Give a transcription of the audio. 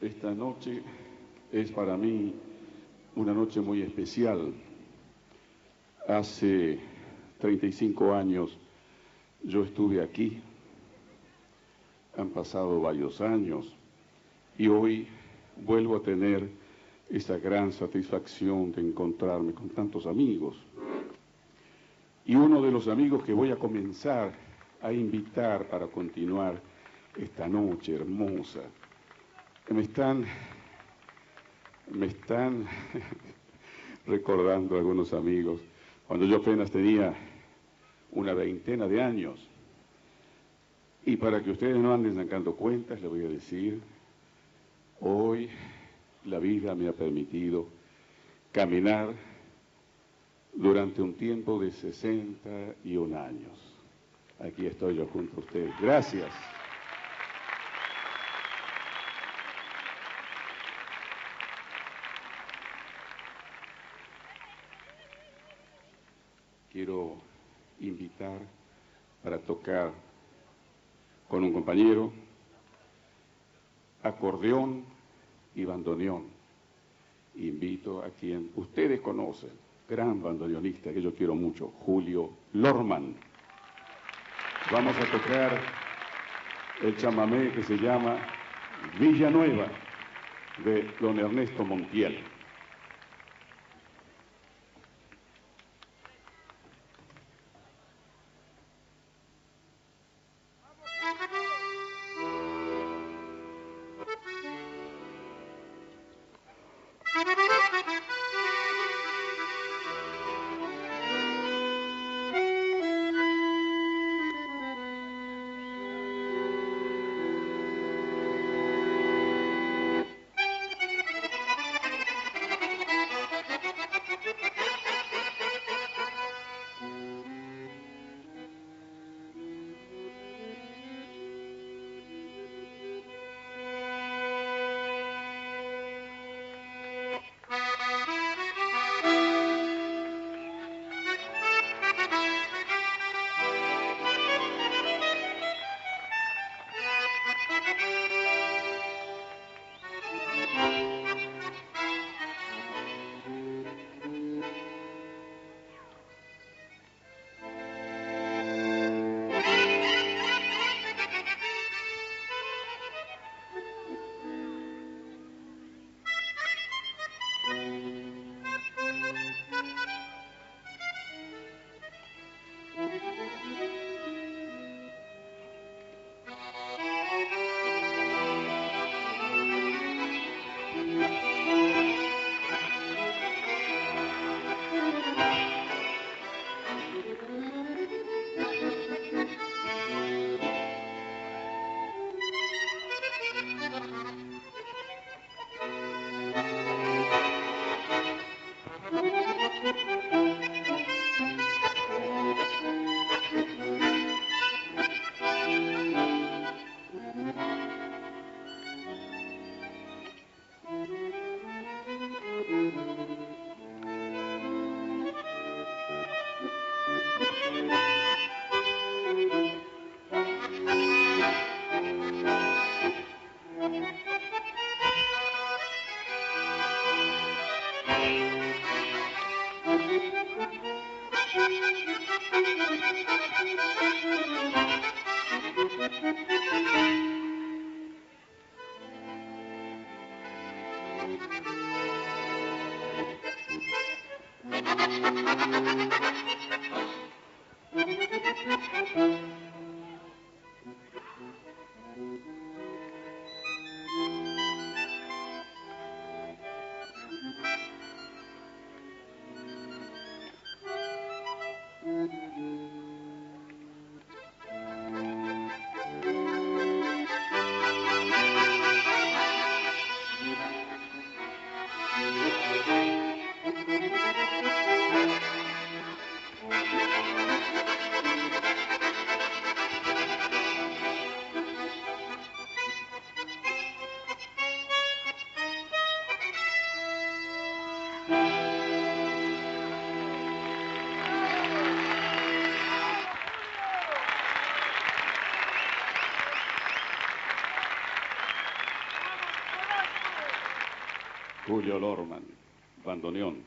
Esta noche es para mí una noche muy especial. Hace 35 años yo estuve aquí, han pasado varios años y hoy vuelvo a tener esa gran satisfacción de encontrarme con tantos amigos. Y uno de los amigos que voy a comenzar a invitar para continuar esta noche hermosa, me están recordando algunos amigos, cuando yo apenas tenía una veintena de años. Y para que ustedes no anden sacando cuentas, les voy a decir, hoy la vida me ha permitido caminar durante un tiempo de 61 años. Aquí estoy yo junto a ustedes. Gracias. Quiero invitar para tocar con un compañero acordeón y bandoneón. Invito a quien ustedes conocen, gran bandoneonista que yo quiero mucho, Julio Lorman. Vamos a tocar el chamamé que se llama Villanueva, de don Ernesto Montiel. Julio Lorman, bandoneón.